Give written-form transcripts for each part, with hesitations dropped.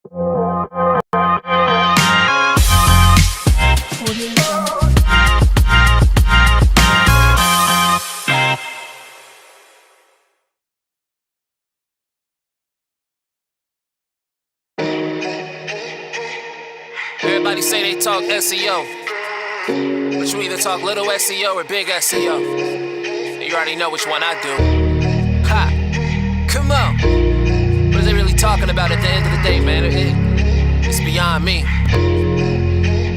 Everybody say they talk SEO, but you either talk little SEO or big SEO. You already know which one I do. Ha! Come on! What are they really talking about at the end of the day, man? It's beyond me.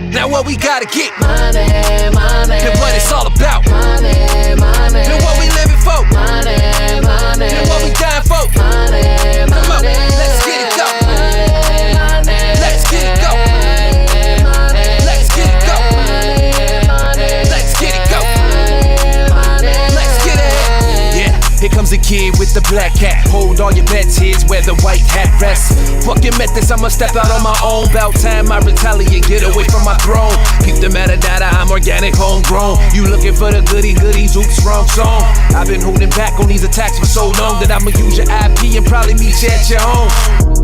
Now what we gotta get? Money, money. And what it's all about? Money, money. And what we living for? Money, money. And what we dying for? Money, money. Come on, let's get it go. Let's get it go. Let's get it go. Let's get it go. Let's get it. Yeah, here comes the kid with the black hat. Hold all your bets, here's where the white hat rests. Fucking methods, I'ma step out on my own. About time I retaliate, get away from my throne. Keep the metadata, I'm organic, homegrown. You looking for the goodies, oops, wrong song. I've been holding back on these attacks for so long that I'ma use your IP and probably meet you at your home.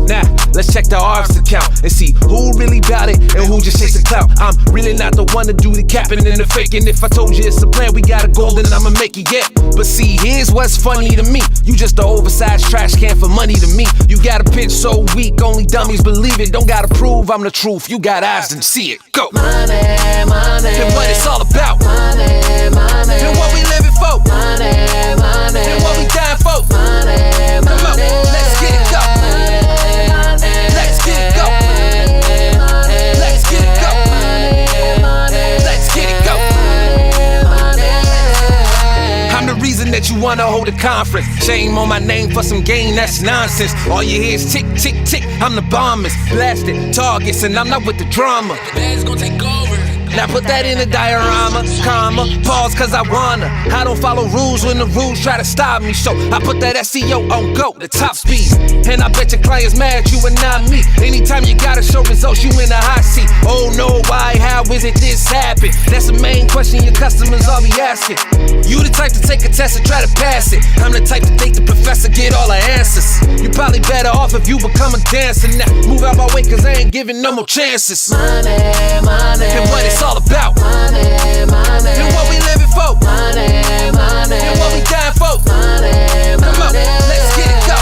Now, let's check the ARPS account and see who really bout it and who just chasing clout. I'm really not the one to do the capping and the faking. If I told you it's a plan, we got a goal, then I'ma make it, yeah. But see, here's what's funny to me. You just an oversized trash can for money to me. You got a pitch so weak, only dummies believe it. Don't gotta prove I'm the truth, you got eyes and see it. Go! Money, money. And what it's all about? Money, money. And what we living for? Money, money. And what we dying for? Money, money. Come on, let's get it go. Let's get it go. Let's get it go. Let's get it go. I'm the reason that you wanna hold a conference. Shame on my name for some gain, that's nonsense. All you hear is tick, tick, tick. I'm the bombers, blasted targets, and I'm not with the drama. The bad's gonna take over. Now put that in a diorama, comma, pause cause I wanna. I don't follow rules when the rules try to stop me. So I put that SEO on go, the top speed. And I bet your clients mad you and not me. Anytime you gotta show results, you in the hot seat. Oh no, why, how is it this happened? That's the main question your customers all be asking. You the type to take a test and try to pass it. I'm the type to think the professor get all the answers. You probably better off if you become a dancer. Now move out my way cause I ain't giving no more chances. Money, money. And what it's all about? Money, money. And what we living for? Money, money. And what we dying for? Money, money. Come on, let's get it go.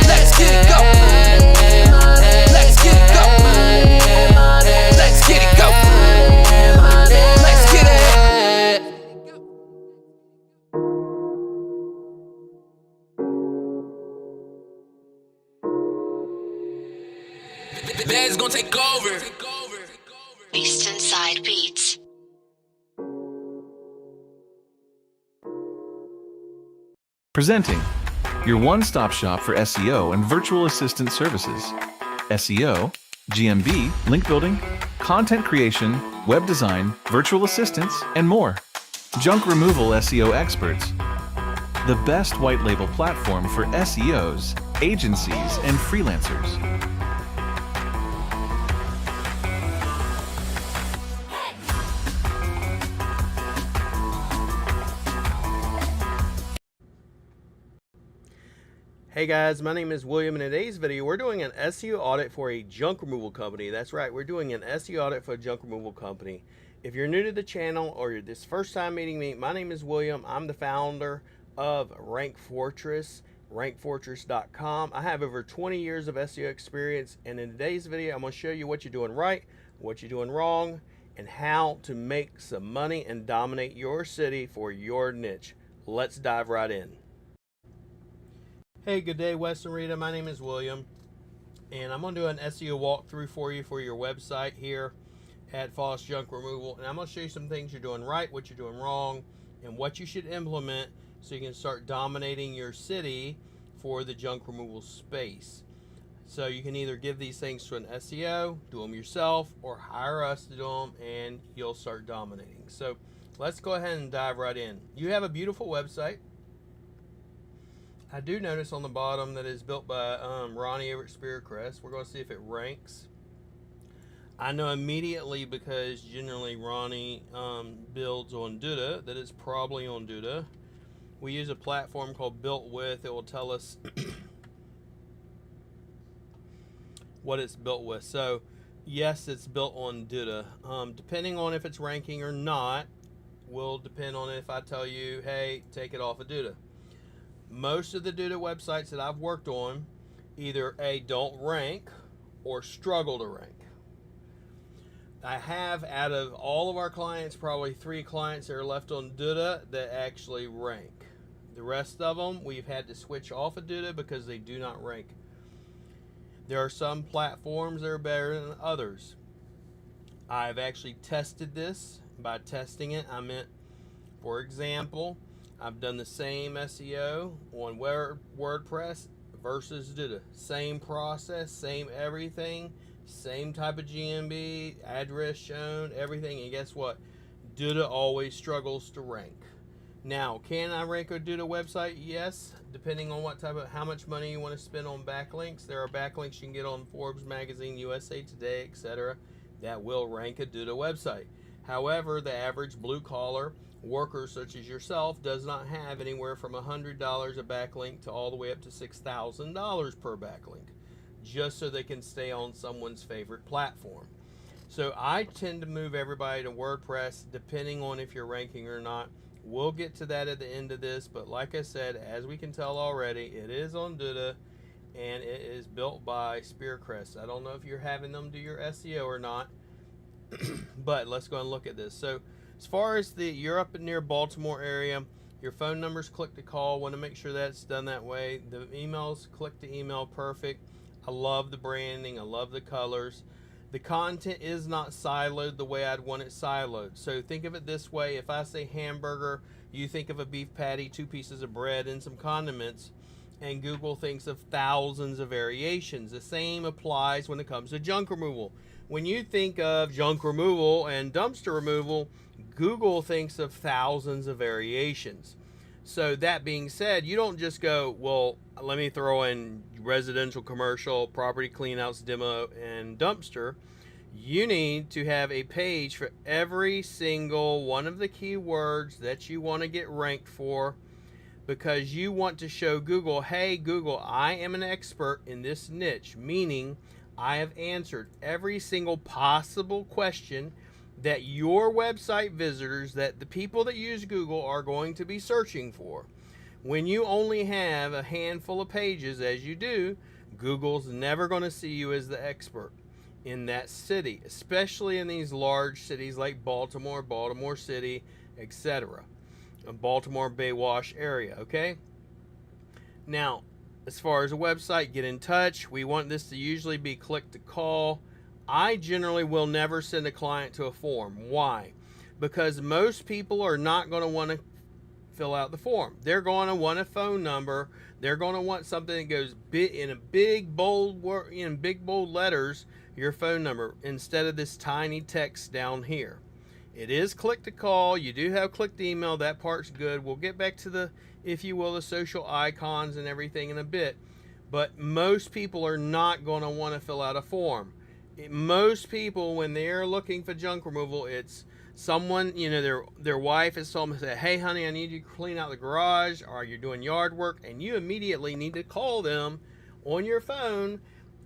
Let's get it go. Let's get it go. Let's get it go. Let's get it. The bad's gonna take over. Eastern Side Beats. Presenting your one-stop shop for SEO and virtual assistant services. SEO, GMB, link building, content creation, web design, virtual assistants, and more. Junk removal SEO experts. The best white label platform for SEOs, agencies, and freelancers. Hey guys, my name is William. In today's video, we're doing an SEO audit for a junk removal company. That's right, we're doing an SEO audit for a junk removal company. If you're new to the channel or you're this first time meeting me, my name is William. I'm the founder of Rank Fortress, rankfortress.com. I have over 20 years of SEO experience, and in today's video, I'm going to show you what you're doing right, what you're doing wrong, and how to make some money and dominate your city for your niche. Let's dive right in. Hey, good day, Western Rita. My name is William, and I'm going to do an SEO walkthrough for you for your website here at False Junk Removal. And I'm going to show you some things you're doing right, what you're doing wrong, and what you should implement so you can start dominating your city for the junk removal space. So you can either give these things to an SEO, do them yourself, or hire us to do them, and you'll start dominating. So let's go ahead and dive right in. You have a beautiful website. I do notice on the bottom that it's built by Ronnie over at Spirit Crest. We're going to see if it ranks. I know immediately because generally Ronnie builds on Duda that it's probably on Duda. We use a platform called Built With. It will tell us what it's built with. So yes, it's built on Duda. Depending on if it's ranking or not will depend on if I tell you, hey, take it off of Duda. Most of the Duda websites that I've worked on either A, don't rank or struggle to rank. I have, out of all of our clients, probably 3 clients that are left on Duda that actually rank. The rest of them, we've had to switch off of Duda because they do not rank. There are some platforms that are better than others. I've actually tested this. By testing it, I meant, for example, I've done the same SEO on WordPress versus Duda. Same process, same everything, same type of GMB, address shown, everything. And guess what? Duda always struggles to rank. Now, can I rank a Duda website? Yes, depending on what type of, how much money you want to spend on backlinks. There are backlinks you can get on Forbes magazine, USA Today, etc. that will rank a Duda website. However, the average blue-collar worker such as yourself does not have anywhere from $100 a backlink to all the way up to $6,000 per backlink, just so they can stay on someone's favorite platform. So I tend to move everybody to WordPress depending on if you're ranking or not. We'll get to that at the end of this, but like I said, as we can tell already, it is on Duda and it is built by Spearcrest. I don't know if you're having them do your SEO or not, but let's go and look at this. So as far as you're up near Baltimore area, your phone number's click to call. Want to make sure that's done that way. The emails, click to email, perfect. I love the branding. I love the colors. The content is not siloed the way I'd want it siloed. So think of it this way. If I say hamburger, you think of a beef patty, 2 pieces of bread, and some condiments. And Google thinks of thousands of variations. The same applies when it comes to junk removal. When you think of junk removal and dumpster removal, Google thinks of thousands of variations. So that being said, you don't just go, well, let me throw in residential, commercial, property cleanouts, demo, and dumpster. You need to have a page for every single one of the keywords that you want to get ranked for, because you want to show Google, hey, Google, I am an expert in this niche, meaning I have answered every single possible question that your website visitors, that the people that use Google are going to be searching for. When you only have a handful of pages, as you do, Google's never going to see you as the expert in that city, especially in these large cities like Baltimore, Baltimore City, etc. Baltimore Baywash area, okay? Now, as far as a website, get in touch. We want this to usually be click to call. I generally will never send a client to a form. Why? Because most people are not going to want to fill out the form. They're going to want a phone number. They're going to want something that goes in a big bold word, in big bold letters, your phone number, instead of this tiny text down here. It is click to call. You do have click to email. That part's good. We'll get back to the, if you will, the social icons and everything in a bit. But most people are not going to want to fill out a form. Most people, when they're looking for junk removal, it's someone, you know, their wife has told them, say, hey honey, I need you to clean out the garage, or you're doing yard work, and you immediately need to call them on your phone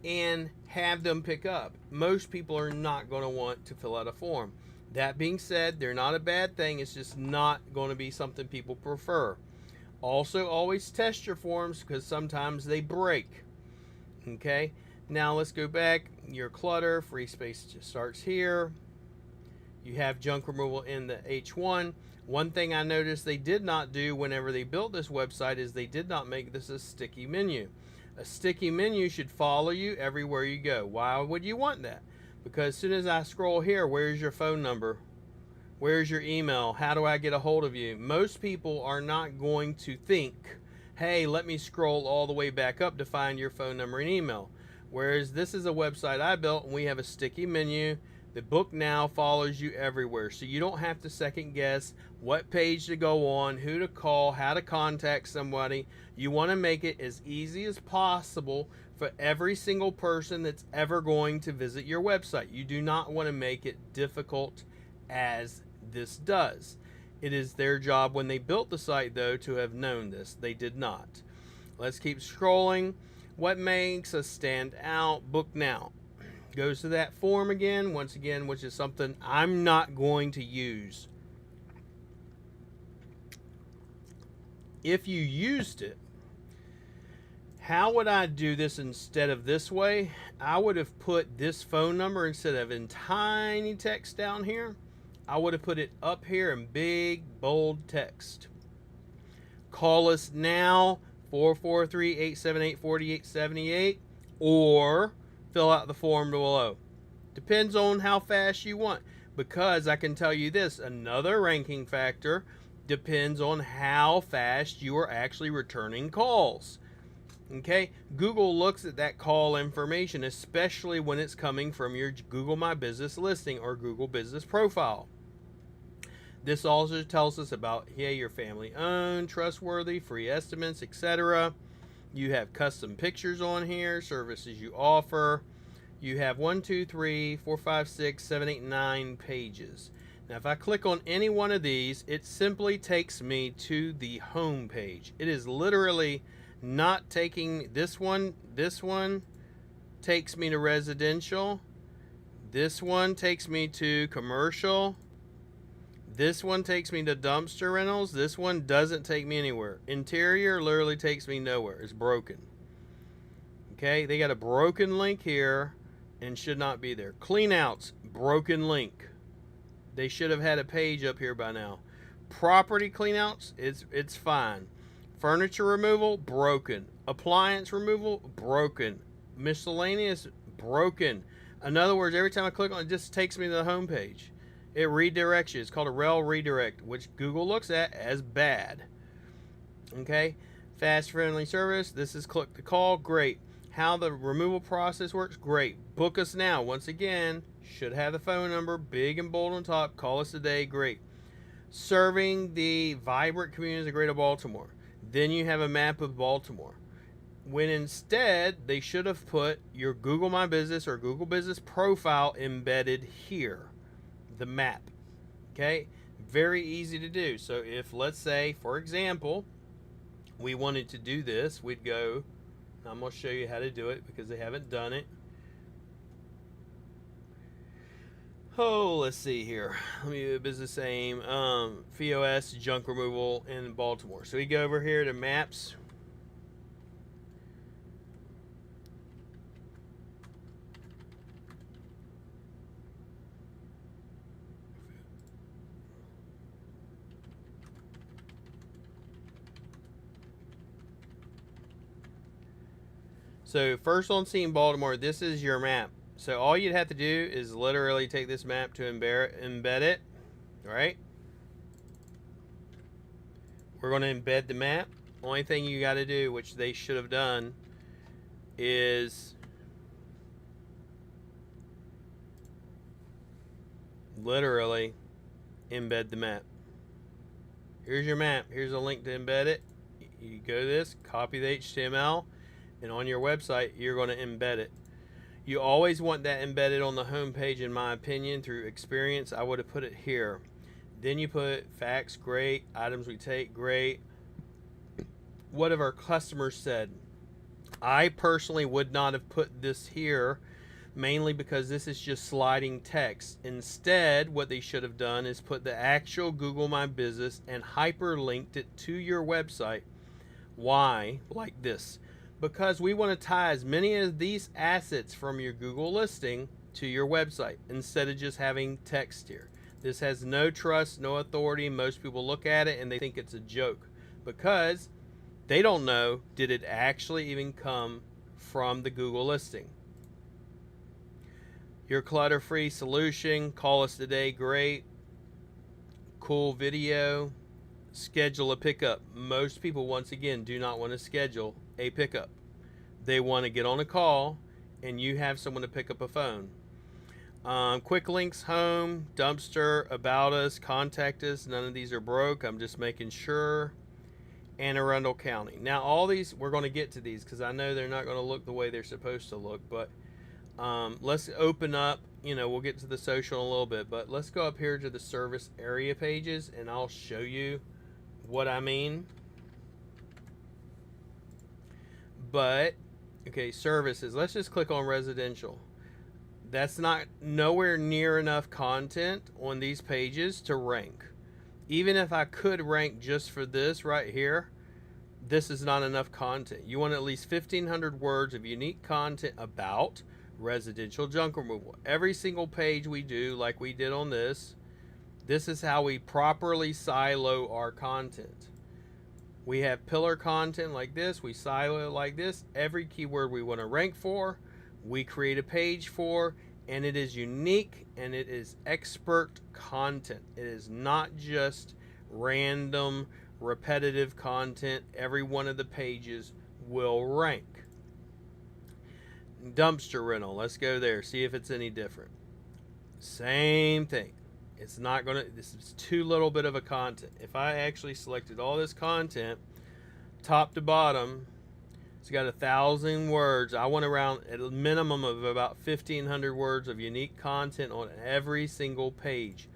and have them pick up. Most people are not going to want to fill out a form. That being said, they're not a bad thing. It's just not going to be something people prefer. Also, always test your forms, because sometimes they break. Okay, now let's go back. Your clutter, free space just starts here. You have junk removal in the H1. One thing I noticed they did not do whenever they built this website is they did not make this a sticky menu. A sticky menu should follow you everywhere you go. Why would you want that? Because as soon as I scroll here, where's your phone number? Where's your email? How do I get a hold of you? Most people are not going to think, hey, let me scroll all the way back up to find your phone number and email. Whereas this is a website I built, and we have a sticky menu. The book now follows you everywhere, so you don't have to second guess what page to go on, who to call, how to contact somebody. You want to make it as easy as possible for every single person that's ever going to visit your website. You do not want to make it difficult as this does. It is their job when they built the site, though, to have known this. They did not. Let's keep scrolling. What makes us stand out? Book now. Goes to that form again, once again, which is something I'm not going to use. If you used it, how would I do this instead of this way? I would have put this phone number instead of in tiny text down here. I would have put it up here in big, bold text. Call us now, 443-878-4878, or fill out the form below. Depends on how fast you want. Because I can tell you this, another ranking factor depends on how fast you are actually returning calls. Okay, Google looks at that call information, especially when it's coming from your Google My Business listing or Google Business Profile. This also tells us about, yeah, you're family owned, trustworthy, free estimates, etc. You have custom pictures on here, services you offer. You have 1, 2, 3, 4, 5, 6, 7, 8, 9 pages. Now, if I click on any one of these, it simply takes me to the home page. It is literally not taking this one. This one takes me to residential. This one takes me to commercial. This one takes me to dumpster rentals. This one doesn't take me anywhere. Interior literally takes me nowhere. It's broken. Okay, they got a broken link here and should not be there. Cleanouts, broken link. They should have had a page up here by now. Property cleanouts, it's fine. Furniture removal, broken. Appliance removal, broken. Miscellaneous, broken. In other words, every time I click on it, it just takes me to the home page. It redirects you. It's called a rel redirect, which Google looks at as bad. Okay, fast, friendly service. This is click to call, great. How the removal process works, great. Book us now. Once again, should have the phone number, big and bold on top. Call us today, great. Serving the vibrant communities of Greater Baltimore. Then you have a map of Baltimore. When instead, they should have put your Google My Business or Google Business Profile embedded here. The map. Okay? Very easy to do. So if, let's say, for example, we wanted to do this, we'd go, I'm going to show you how to do it because they haven't done it. Oh, let's see here. Let me do a business aim. FOS junk removal in Baltimore. So we go over here to maps. So first on scene Baltimore, this is your map. So all you'd have to do is literally take this map to embed it, right? We're going to embed the map. Only thing you got to do, which they should have done, is literally embed the map. Here's your map. Here's a link to embed it. You go to this, copy the HTML, and on your website, you're going to embed it. You always want that embedded on the home page, in my opinion, through experience. I would have put it here. Then you put facts, great. Items we take, great. What have our customers said? I personally would not have put this here, mainly because this is just sliding text. Instead, what they should have done is put the actual Google My Business and hyperlinked it to your website. Why? Like this. Because we want to tie as many of these assets from your Google listing to your website instead of just having text here. This has no trust, no authority. Most people look at it and they think it's a joke because they don't know, did it actually even come from the Google listing? Your clutter-free solution, call us today, great. Cool video. Schedule a pickup. Most people, once again, do not want to schedule a pickup. They want to get on a call and you have someone to pick up a phone. Quick links, home, dumpster, about us, contact us. None of these are broke. I'm just making sure. Anne Arundel County. Now all these, we're going to get to these because I know they're not going to look the way they're supposed to look, but let's open up, we'll get to the social in a little bit, but let's go up here to the service area pages and I'll show you what I mean. But Okay, services. Let's just click on residential. That's not nowhere near enough content on these pages to rank. Even if I could rank just for this right here, this is not enough content. You want at least 1,500 words of unique content about residential junk removal. Every single page we do, like we did on this is how we properly silo our content. We have pillar content like this, we silo it like this. Every keyword we want to rank for, we create a page for, and it is unique and it is expert content. It is not just random repetitive content. Every one of the pages will rank. Dumpster rental, let's go there, see if it's any different. Same thing. It's not gonna, this is too little bit of a content. If I actually selected all this content top to bottom, it's got 1,000 words. I want around at a minimum of about 1,500 words of unique content on every single page.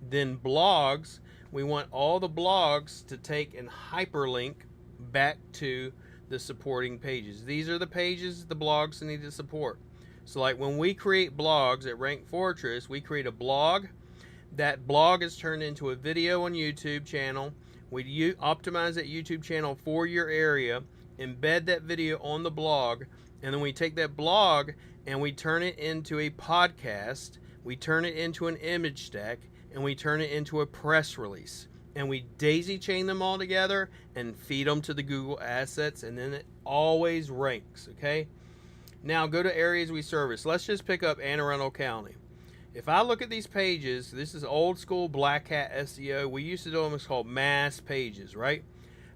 Then blogs, we want all the blogs to take and hyperlink back to the supporting pages. These are the pages the blogs need to support. So like when we create blogs at Rank Fortress, we create a blog. That blog is turned into a video on YouTube channel. We optimize that YouTube channel for your area, embed that video on the blog, and then we take that blog and we turn it into a podcast, we turn it into an image stack, and we turn it into a press release. And we daisy chain them all together and feed them to the Google Assets, and then it always ranks, okay? Now go to areas we service. Let's just pick up Anne Arundel County. If I look at these pages, this is old school black hat SEO. We used to do them, it's called mass pages, right?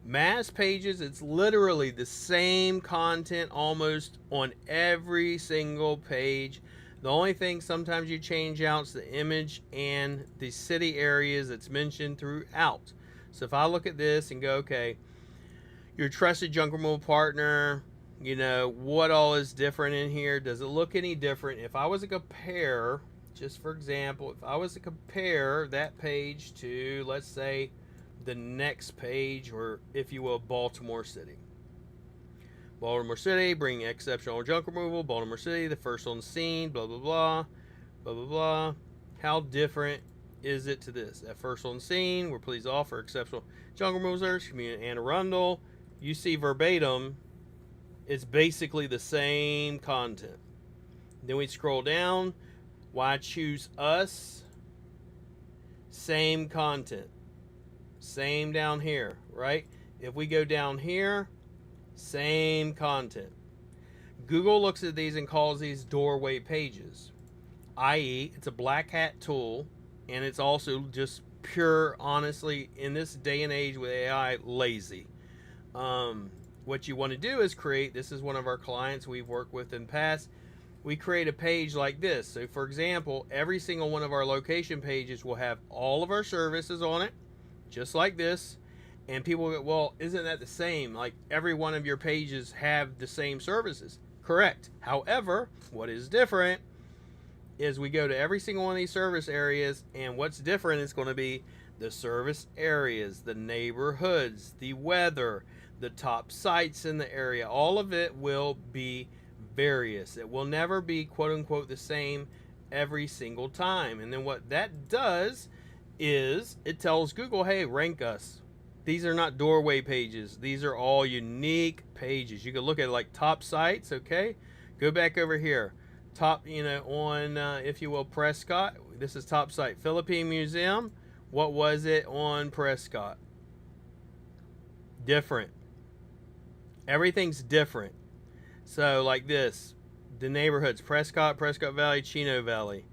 Mass pages, it's literally the same content almost on every single page. The only thing sometimes you change out is the image and the city areas that's mentioned throughout. So if I look at this and go, okay, your trusted junk removal partner, you know, what all is different in here? Does it look any different? If I was to compare, just for example, if I was to compare that page to, let's say, the next page, or if you will, Baltimore City. Baltimore City, bring exceptional junk removal. Baltimore City, the first on the scene, blah, blah, blah, blah, blah, blah. How different is it to this? At first on the scene, we're pleased to offer exceptional junk removal service, community Anne Arundel. You see verbatim, it's basically the same content. Then we scroll down. Why choose us? Same content. Same down here, right? If we go down here, same content. Google looks at these and calls these doorway pages, i.e. it's a black hat tool, and it's also just pure, honestly, in this day and age with AI, lazy. What you want to do is create, this is one of our clients we've worked with in the past, we create a page like this. So for example, every single one of our location pages will have all of our services on it, just like this. And people go, well, isn't that the same? Like every one of your pages have the same services. Correct. However, what is different is we go to every single one of these service areas, and what's different is going to be the service areas, the neighborhoods, the weather, the top sites in the area. All of it will be various. It will never be quote unquote the same every single time. And then what that does is it tells Google, hey, rank us. These are not doorway pages. These are all unique pages. You can look at it like top sites, okay? Go back over here. Top, you know, on, if you will, Prescott. This is top site. Philippine Museum. What was it on Prescott? Different. Everything's different. So like this, the neighborhoods, Prescott, Prescott Valley, Chino Valley.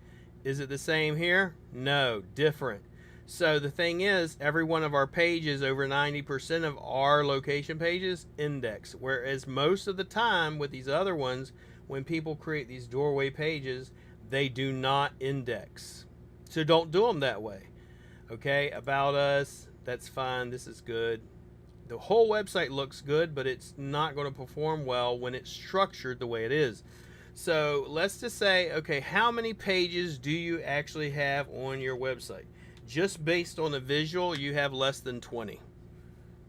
Is it the same here? No, different. So the thing is, every one of our pages, over 90% of our location pages index. Whereas most of the time with these other ones, when people create these doorway pages, they do not index. So don't do them that way. Okay, about us, that's fine, this is good. The whole website looks good, but it's not going to perform well when it's structured the way it is. So let's just say, okay, how many pages do you actually have on your website? Just based on the visual, you have less than 20.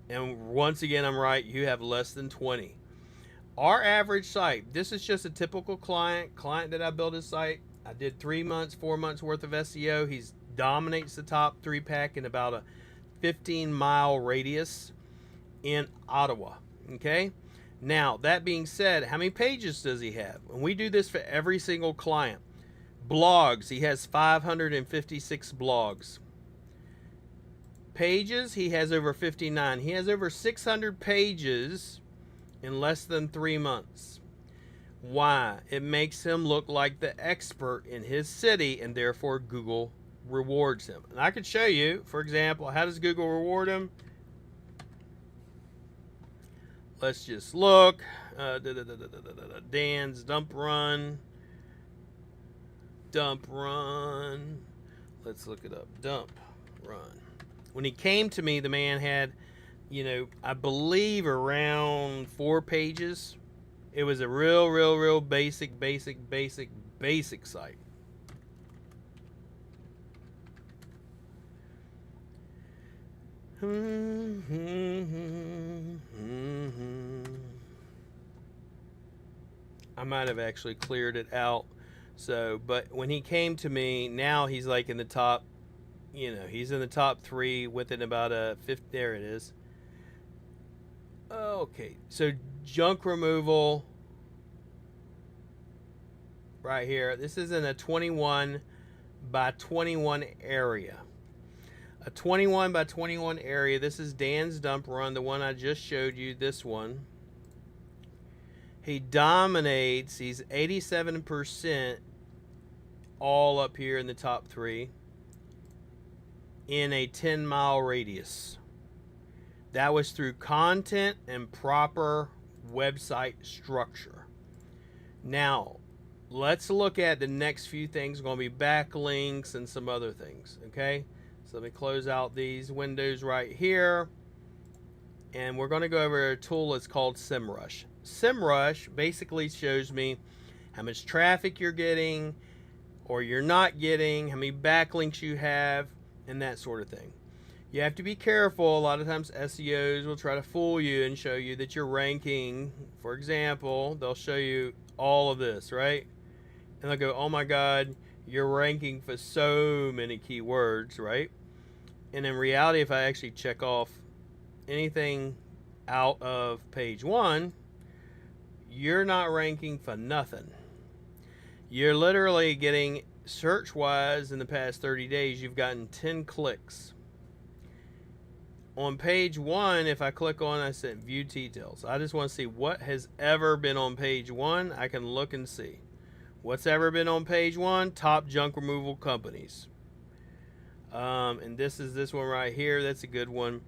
And once again, I'm right, you have less than 20. Our average site, this is just a typical client that I built his site. I did 3 months, 4 months worth of SEO. He dominates the top 3 pack in about a 15-mile radius in Ottawa. Okay. Now, that being said, how many pages does he have? And we do this for every single client. Blogs, he has 556 blogs. Pages, he has over 59. He has over 600 pages in less than 3 months. Why? It makes him look like the expert in his city, and therefore Google rewards him. And I could show you, for example, how does Google reward him? Let's just look. Dan's dump run. Let's look it up. Dump run. When he came to me, the man had, I believe around 4 pages. It was a real basic site. I might have actually cleared it out. So, but when he came to me, now he's like in the top, he's in the top 3 within about a 50. There it is. Okay, so junk removal right here. This is in a 21 by 21 area. A 21 by 21 area. This is Dan's dump run, the one I just showed you, this one. He dominates. He's 87% all up here in the top 3 in a 10-mile radius. That was through content and proper website structure. Now, let's look at the next few things. Going to be backlinks and some other things, okay? So let me close out these windows right here. And we're going to go over a tool that's called SEMrush. SEMrush basically shows me how much traffic you're getting or you're not getting, how many backlinks you have, and that sort of thing. You have to be careful. A lot of times SEOs will try to fool you and show you that you're ranking. For example, they'll show you all of this, right? And they'll go, oh my God, you're ranking for so many keywords, right? And in reality, if I actually check off anything out of page 1, you're not ranking for nothing. You're literally getting, search-wise, in the past 30 days, you've gotten 10 clicks. On page 1, if I click on, I said view details. I just want to see what has ever been on page 1. I can look and see. What's ever been on page 1? Top junk removal companies. And this is this one right here. That's a good one.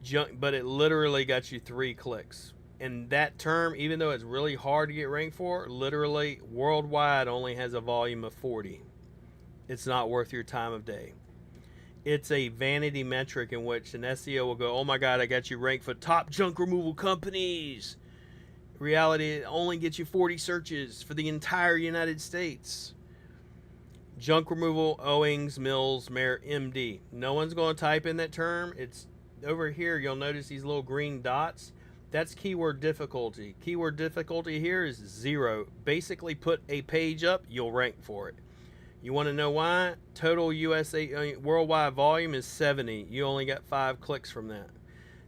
Junk, but it literally got you 3 clicks. And that term, even though it's really hard to get ranked for, literally worldwide only has a volume of 40. It's not worth your time of day. It's a vanity metric in which an SEO will go, oh my God, I got you ranked for top junk removal companies. In reality, it only gets you 40 searches for the entire United States. Junk removal, Owings, Mills, MD. No one's going to type in that term. It's over here. You'll notice these little green dots. That's keyword difficulty. Keyword difficulty here is 0. Basically, put a page up, you'll rank for it. You want to know why? Total USA worldwide volume is 70. You only got 5 clicks from that.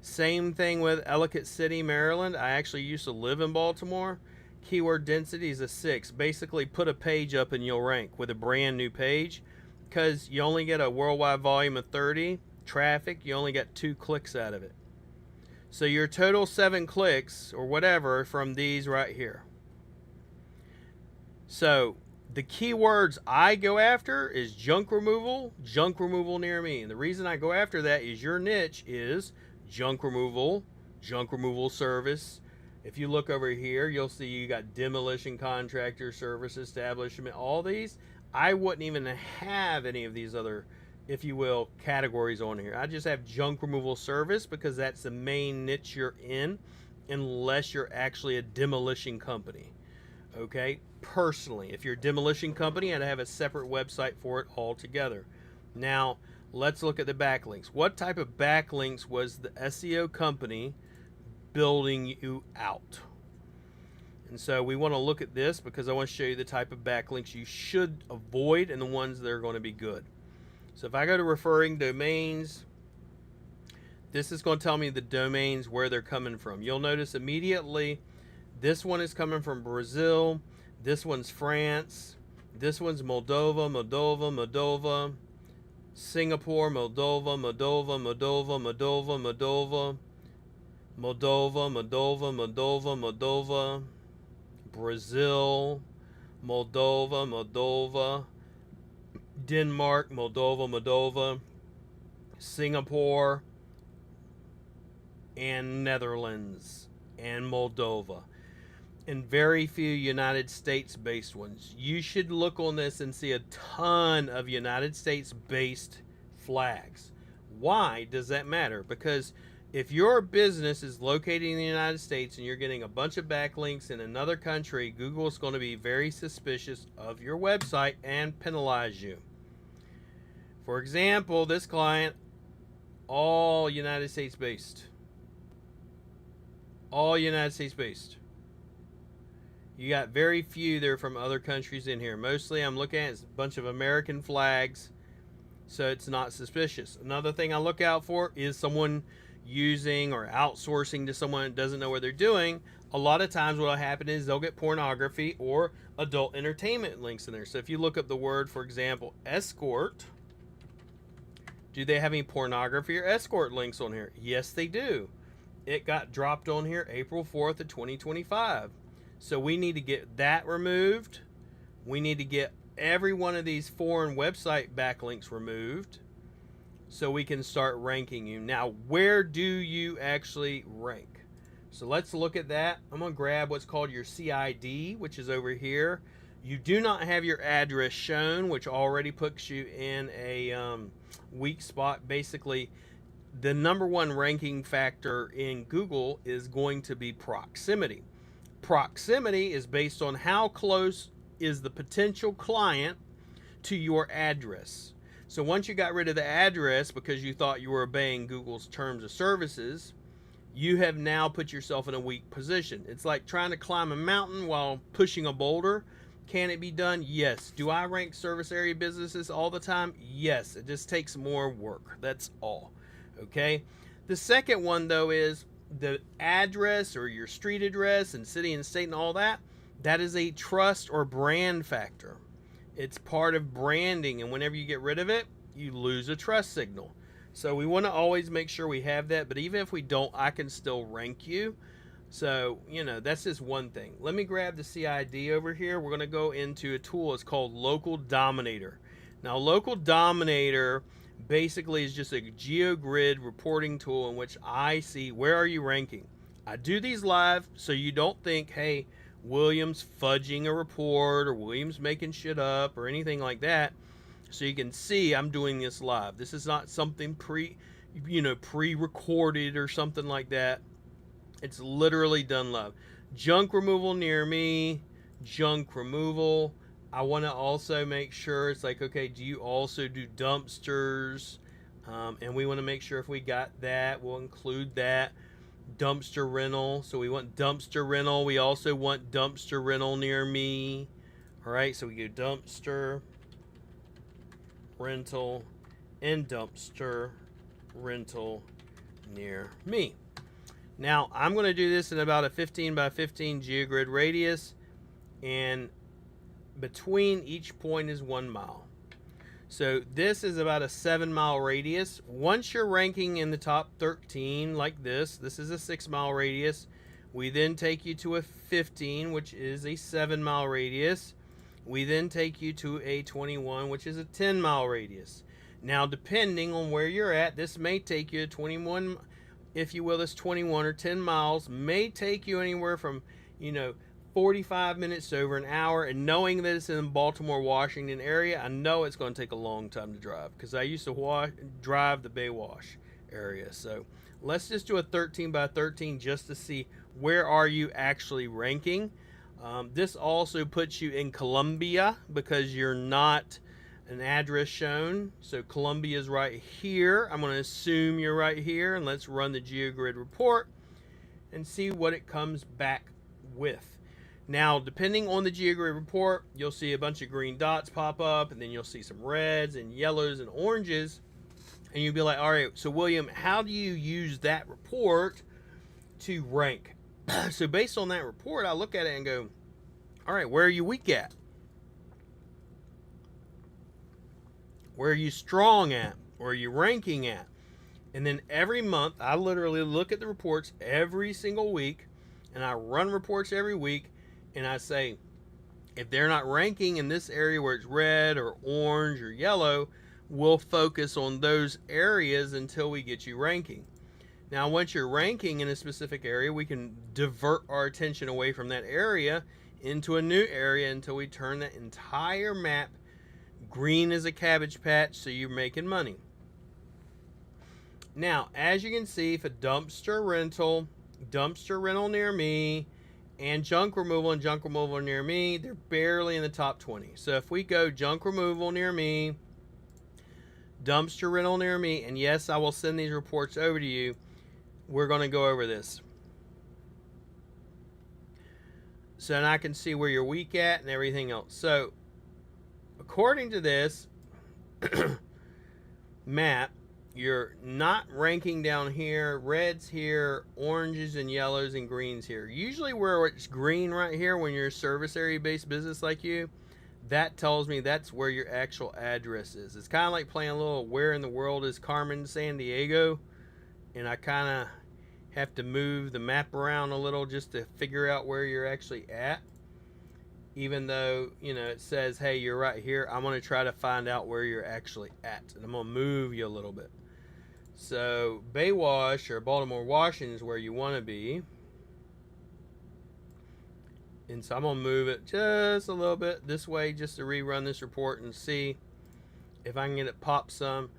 Same thing with Ellicott City, Maryland. I actually used to live in Baltimore. Keyword density is a 6. Basically, put a page up and you'll rank with a brand new page, because you only get a worldwide volume of 30. Traffic, you only got 2 clicks out of it. So your total 7 clicks or whatever from these right here. So the keywords I go after is junk removal near me. And the reason I go after that is your niche is junk removal service. If you look over here, you'll see you got demolition contractor, service establishment, all these. I wouldn't even have any of these other, if you will, categories on here. I just have junk removal service because that's the main niche you're in, unless you're actually a demolition company. Okay, personally, if you're a demolition company, I'd have a separate website for it altogether. Now, let's look at the backlinks. What type of backlinks was the SEO company building you out? And so we want to look at this because I want to show you the type of backlinks you should avoid and the ones that are going to be good. So if I go to referring domains, this is going to tell me the domains where they're coming from. You'll notice immediately this one is coming from Brazil, this one's France, this one's Moldova, Singapore, Moldova, Brazil, Moldova, Denmark, Moldova, Singapore, and Netherlands, and Moldova, and very few United States based ones. You should look on this and see a ton of United States based flags. Why does that matter? Because if your business is located in the United States and you're getting a bunch of backlinks in another country, Google is going to be very suspicious of your website and penalize you. For example, this client, all United States based. All United States based. You got very few that are from other countries in here. Mostly I'm looking at is a bunch of American flags, so it's not suspicious. Another thing I look out for is someone using or outsourcing to someone that doesn't know what they're doing. A lot of times what will happen is they'll get pornography or adult entertainment links in there. So if you look up the word, for example, escort, do they have any pornography or escort links on here? Yes, they do. It got dropped on here April 4th of 2025. So we need to get that removed. We need to get every one of these foreign website backlinks removed so we can start ranking you. Now, where do you actually rank? So let's look at that. I'm going to grab what's called your CID, which is over here. You do not have your address shown, which already puts you in a weak spot. Basically, the number one ranking factor in Google is going to be proximity. Proximity is based on how close is the potential client to your address. So once you got rid of the address because you thought you were obeying Google's terms of services, you have now put yourself in a weak position. It's like trying to climb a mountain while pushing a boulder. Can it be done? Yes. Do I rank service area businesses all the time? Yes. It just takes more work. That's all. Okay. The second one, though, is the address or your street address and city and state and all that. That is a trust or brand factor. It's part of branding, and whenever you get rid of it, you lose a trust signal. So we want to always make sure we have that, but even if we don't, I can still rank you. So, you know, that's just one thing. Let me grab the CID over here. We're going to go into a tool. It's called Local Dominator. Now, Local Dominator basically is just a GeoGrid reporting tool in which I see where are you ranking. I do these live so you don't think, hey, William's fudging a report or William's making shit up or anything like that. So you can see I'm doing this live. This is not something pre-recorded or something like that. It's literally done live. Junk removal near me, junk removal. I want to also make sure it's like, okay, do you also do dumpsters? And we want to make sure if we got that, we'll include that. Dumpster rental. So we want dumpster rental. We also want dumpster rental near me. All right, so we go dumpster rental and dumpster rental near me. Now, I'm going to do this in about a 15 by 15 GeoGrid radius, and between each point is 1 mile. So this is about a 7-mile radius. Once you're ranking in the top 13 like this is a 6-mile radius. We then take you to a 15, which is a 7-mile radius. We then take you to a 21, which is a 10-mile radius. Now, depending on where you're at, this may take you to 21, if you will. This 21 or 10 miles may take you anywhere from, 45 minutes to over an hour. And knowing that it's in the Baltimore, Washington area, I know it's going to take a long time to drive because I used to drive the Bay Wash area. So let's just do a 13 by 13 just to see where are you actually ranking. This also puts you in Columbia because you're not an address shown. So Columbia is right here. I'm going to assume you're right here, and let's run the GeoGrid report and see what it comes back with. Now, depending on the geographic report, you'll see a bunch of green dots pop up, and then you'll see some reds and yellows and oranges. And you'll be like, all right, so William, how do you use that report to rank? So based on that report, I look at it and go, all right, where are you weak at? Where are you strong at? Where are you ranking at? And then every month, I literally look at the reports every single week, and I run reports every week, and I say, if they're not ranking in this area where it's red or orange or yellow, we'll focus on those areas until we get you ranking. Now, once you're ranking in a specific area, we can divert our attention away from that area into a new area until we turn that entire map green as a cabbage patch, so you're making money. Now, as you can see, for dumpster rental near me, and junk removal near me, they're barely in the top 20. So if we go junk removal near me, dumpster rental near me, and yes, I will send these reports over to you, we're going to go over this. So then I can see where you're weak at and everything else. So according to this map, you're not ranking down here, reds here, oranges and yellows and greens here. Usually where it's green right here, when you're a service area based business like you, that tells me that's where your actual address is. It's kind of like playing a little where in the world is Carmen San Diego, and I kind of have to move the map around a little just to figure out where you're actually at. Even though, you know, it says, hey, you're right here, I'm going to try to find out where you're actually at, and I'm going to move you a little bit. So Baywash or Baltimore Washington is where you want to be. And so I'm going to move it just a little bit this way just to rerun this report and see if I can get it pop some.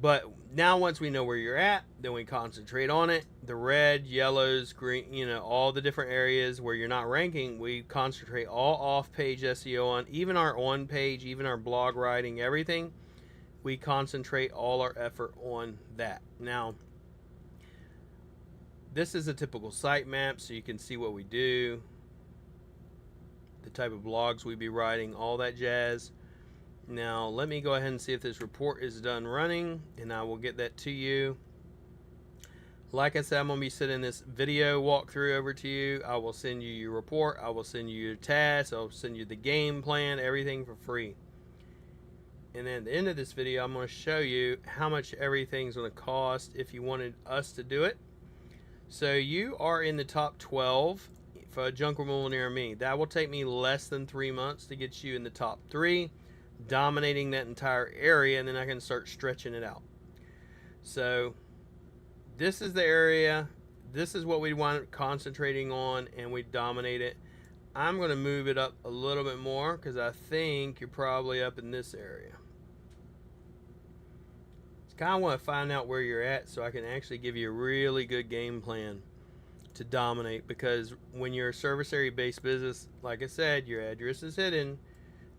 But now once we know where you're at, then we concentrate on it. The red, yellows, green, you know, all the different areas where you're not ranking, we concentrate all off-page SEO on. Even our on-page, even our blog writing, everything, we concentrate all our effort on that. Now, this is a typical site map, so you can see what we do, the type of blogs we be writing, all that jazz. Now, let me go ahead and see if this report is done running, and I will get that to you. Like I said, I'm going to be sending this video walkthrough over to you. I will send you your report. I will send you your tasks. I'll send you the game plan, everything for free. And then at the end of this video, I'm going to show you how much everything's going to cost if you wanted us to do it. So you are in the top 12 for junk removal near me. That will take me less than 3 months to get you in the top 3, dominating that entire area, and then I can start stretching it out. So this is the area. This is what we want concentrating on, and we dominate it. I'm going to move it up a little bit more because I think you're probably up in this area. Kind of want to find out where you're at so I can actually give you a really good game plan to dominate, because when you're a service area based business, like I said, your address is hidden.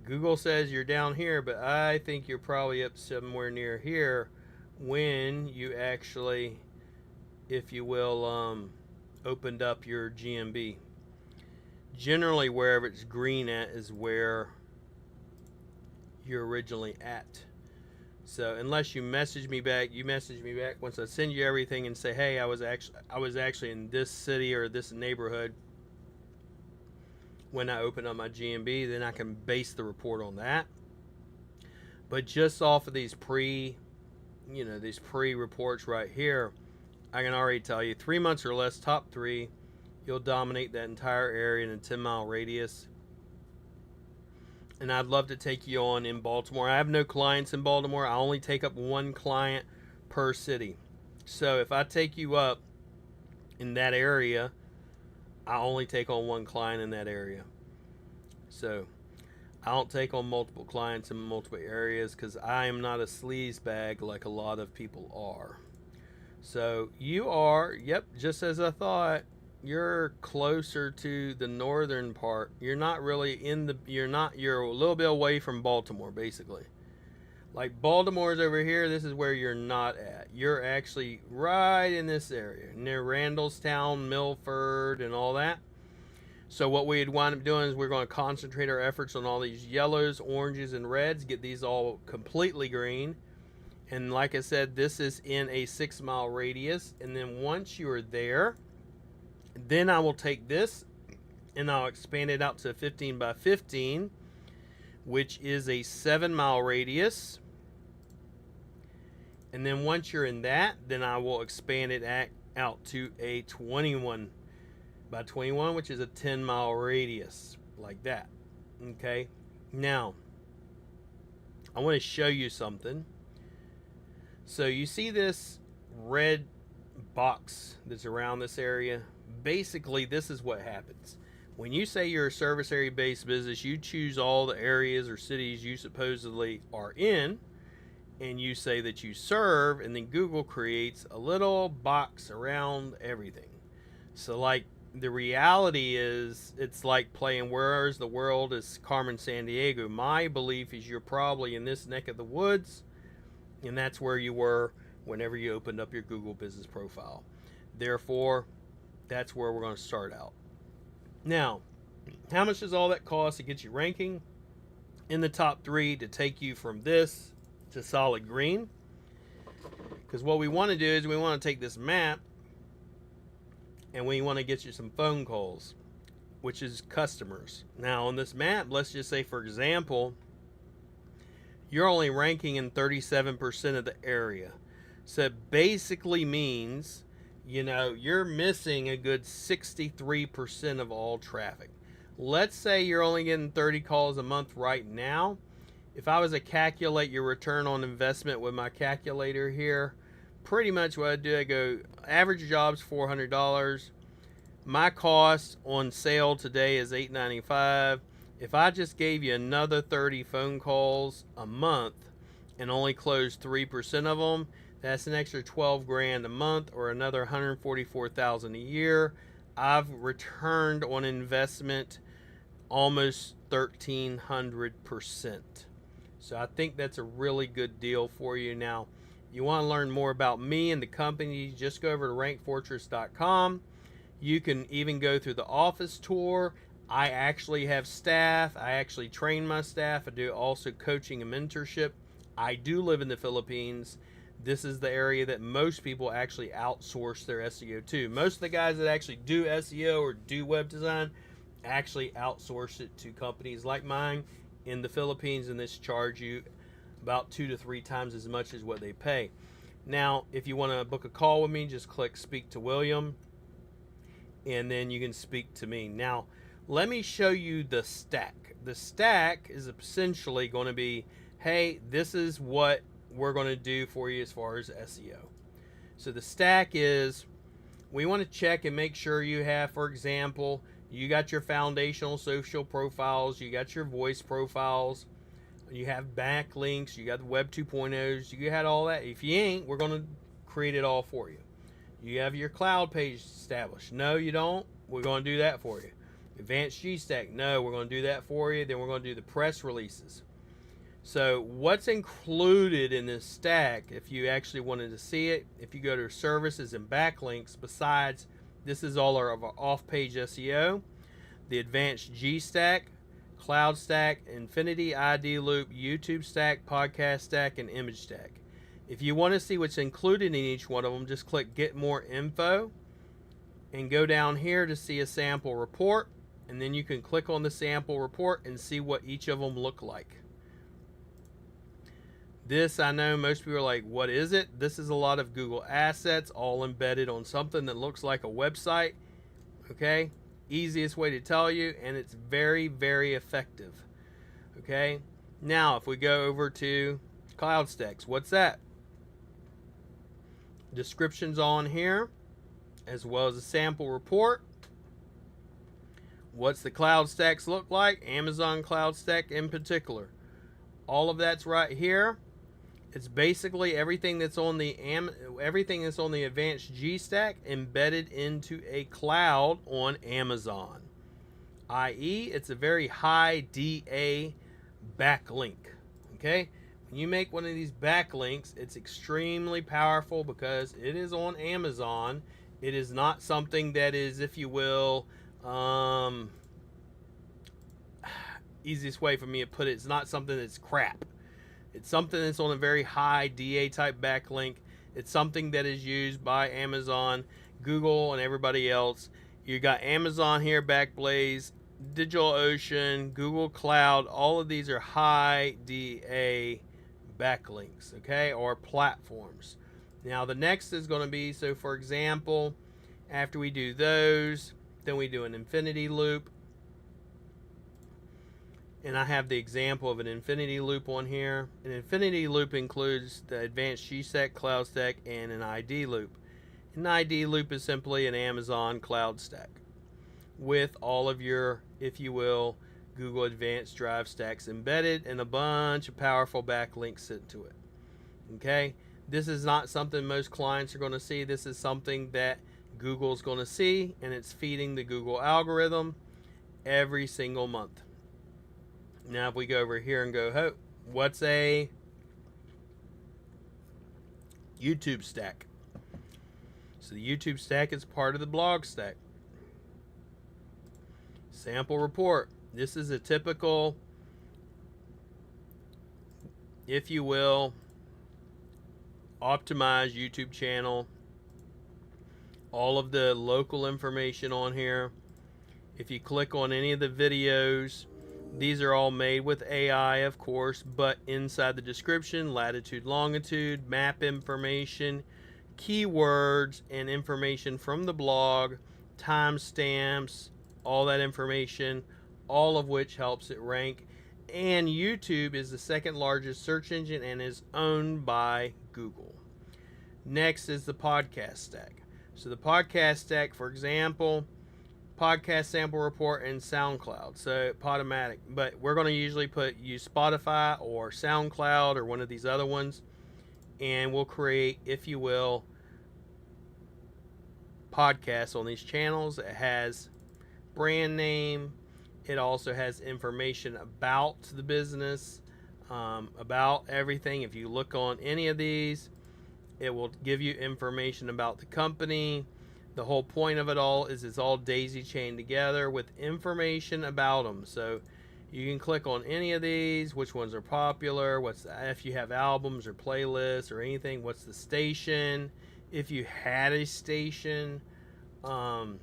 Google says you're down here, but I think you're probably up somewhere near here when you actually, if you will, opened up your GMB. Generally wherever it's green at is where you're originally at. So unless you message me back, once I send you everything and say, hey, I was actually in this city or this neighborhood when I open up my GMB, then I can base the report on that. But just off of these pre-reports right here, I can already tell you 3 months or less, top 3, you'll dominate that entire area in a 10-mile radius. And I'd love to take you on in Baltimore. I have no clients in Baltimore. I only take up 1 client per city. So if I take you up in that area, I only take on 1 client in that area. So I don't take on multiple clients in multiple areas because I am not a sleaze bag like a lot of people are. So you are, yep, just as I thought, you're closer to the northern part. You're not really in the, you're a little bit away from Baltimore, basically. Like Baltimore's over here, this is where you're not at. You're actually right in this area, near Randallstown, Milford, and all that. So what we'd wind up doing is we're going to concentrate our efforts on all these yellows, oranges, and reds, get these all completely green. And like I said, this is in a 6-mile radius. And then once you are there, then I will take this and I'll expand it out to 15 by 15, which is a 7-mile radius. And then once you're in that, then I will expand it out to a 21 by 21, which is a 10-mile radius, like that. Okay, now I want to show you something. So you see this red box that's around this area? Basically, this is what happens. When you say you're a service area based business, you choose all the areas or cities you supposedly are in, and you say that you serve, and then Google creates a little box around everything. So like, the reality is, it's like playing Where's the World is Carmen Sandiego. My belief is you're probably in this neck of the woods, and that's where you were whenever you opened up your Google business profile. Therefore, that's where we're going to start out. Now, how much does all that cost to get you ranking in the top 3 to take you from this to solid green? Because what we want to do is we want to take this map and we want to get you some phone calls, which is customers. Now on this map, let's just say, for example, you're only ranking in 37% of the area. So it basically means, you know, you're missing a good 63% of all traffic. Let's say you're only getting 30 calls a month right now. If I was to calculate your return on investment with my calculator here, pretty much what I do, I go, average job's $400. My cost on sale today is $8.95. If I just gave you another 30 phone calls a month and only closed 3% of them, that's an extra 12 grand a month, or another 144,000 a year. I've returned on investment almost 1,300%. So I think that's a really good deal for you. Now, you want to learn more about me and the company, just go over to rankfortress.com. You can even go through the office tour. I actually have staff. I actually train my staff. I do also coaching and mentorship. I do live in the Philippines. This is the area that most people actually outsource their SEO to. Most of the guys that actually do SEO or do web design actually outsource it to companies like mine in the Philippines, and this charge you about 2 to 3 times as much as what they pay. Now, if you want to book a call with me, just click Speak to William, and then you can speak to me. Now, let me show you the stack. The stack is essentially going to be, hey, this is what we're going to do for you as far as SEO. So the stack is, we want to check and make sure you have, for example, you got your foundational social profiles, you got your voice profiles, you have backlinks, you got the Web 2.0s, you had all that. If you ain't, we're going to create it all for you. You have your cloud page established. No, you don't. We're going to do that for you. Advanced G-Stack. No, we're going to do that for you. Then we're going to do the press releases. So what's included in this stack, if you actually wanted to see it, if you go to services and backlinks, besides, this is all of our off-page SEO, the Advanced G-Stack, Cloud Stack, Infinity ID Loop, YouTube Stack, Podcast Stack, and Image Stack. If you want to see what's included in each one of them, just click Get More Info and go down here to see a sample report, and then you can click on the sample report and see what each of them look like. This, I know most people are like, what is it? This is a lot of Google assets all embedded on something that looks like a website. Okay, easiest way to tell you, and it's very, very effective. Okay, now if we go over to Cloud Stacks, what's that? Descriptions on here, as well as a sample report. What's the Cloud Stacks look like? Amazon Cloud Stack in particular. All of that's right here. It's basically everything that's on the Advanced G Stack embedded into a cloud on Amazon. i.e., it's a very high DA backlink. Okay? When you make one of these backlinks, it's extremely powerful because it is on Amazon. It is not something that is, if you will, easiest way for me to put it. It's not something that's crap. It's something that's on a very high DA type backlink. It's something that is used by Amazon, Google, and everybody else. You got Amazon here, Backblaze, DigitalOcean, Google Cloud. All of these are high DA backlinks, okay, or platforms. Now the next is going to be, so for example, after we do those, then we do an infinity loop. And I have the example of an infinity loop on here. An infinity loop includes the advanced GStack, Cloud Stack, and an ID loop. An ID loop is simply an Amazon Cloud Stack with all of your, if you will, Google Advanced Drive stacks embedded and a bunch of powerful backlinks sent to it. Okay, this is not something most clients are going to see. This is something that Google's going to see, and it's feeding the Google algorithm every single month. Now if we go over here and go, what's a YouTube stack? So the YouTube stack is part of the blog stack. Sample report. This is a typical, if you will, optimized YouTube channel. All of the local information on here. If you click on any of the videos, these are all made with AI, of course, but inside the description, latitude, longitude, map information, keywords, and information from the blog, timestamps, all that information, all of which helps it rank. And YouTube is the second largest search engine and is owned by Google. Next is the podcast stack. So the podcast stack, for example, podcast sample report and SoundCloud, so Podomatic, but we're going to usually use Spotify or SoundCloud or one of these other ones, and we'll create, if you will, podcasts on these channels. It has brand name, it also has information about the business, about everything. If you look on any of these, it will give you information about the company. The whole point of it all is it's all daisy chained together with information about them. So you can click on any of these, which ones are popular, if you have albums or playlists or anything, what's the station, if you had a station, all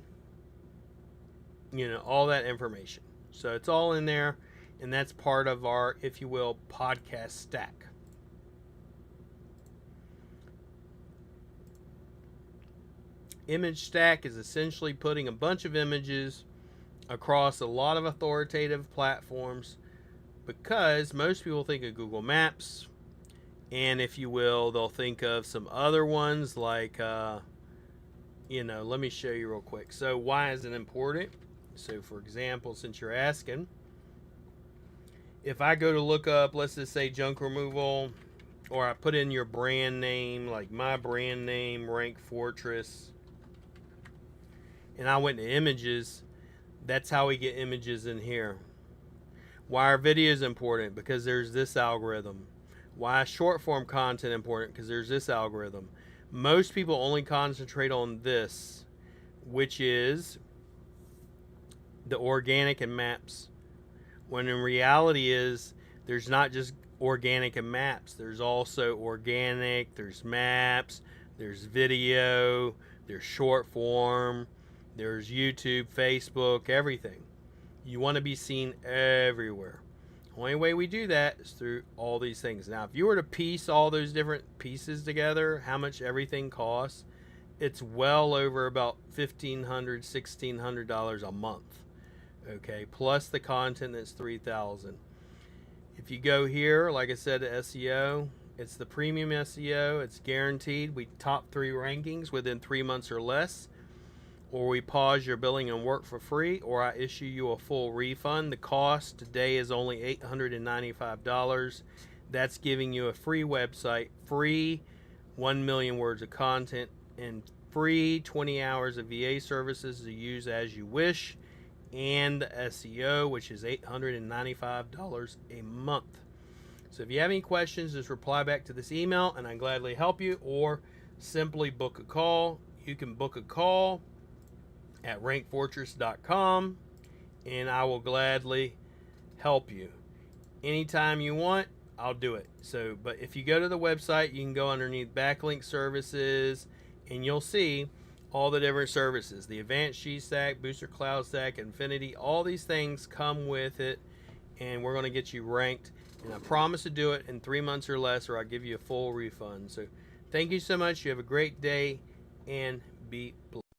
that information. So it's all in there, and that's part of our, if you will, podcast stack. Image stack is essentially putting a bunch of images across a lot of authoritative platforms, because most people think of Google Maps, and if you will, they'll think of some other ones like, let me show you real quick. So why is it important? So for example, since you're asking, if I go to look up, let's just say junk removal, or I put in your brand name, like my brand name, Rank Fortress, and I went to images, that's how we get images in here. Why are videos important? Because there's this algorithm. Why is short form content important? Because there's this algorithm. Most people only concentrate on this, which is the organic and maps, when in reality is there's not just organic and maps, there's also organic, there's maps, there's video, there's short form, there's YouTube, Facebook, everything. You want to be seen everywhere. The only way we do that is through all these things. Now, if you were to piece all those different pieces together, how much everything costs, it's well over about $1,500, $1,600 a month. Okay, plus the content, that's $3,000. If you go here, like I said, to SEO, it's the premium SEO. It's guaranteed. We top 3 rankings within 3 months or less. Or we pause your billing and work for free, or I issue you a full refund. The cost today is only $895. That's giving you a free website, free 1 million words of content, and free 20 hours of VA services to use as you wish, and the SEO, which is $895 a month. So if you have any questions, just reply back to this email and I'd gladly help you, or simply book a call. You can book a call at rankfortress.com, and I will gladly help you. Anytime you want, I'll do it. So, but if you go to the website, you can go underneath backlink services and you'll see all the different services. The Advanced G Stack, Booster Cloud Stack, Infinity, all these things come with it, and we're going to get you ranked. And I promise to do it in 3 months or less, or I'll give you a full refund. So thank you so much. You have a great day, and be blessed.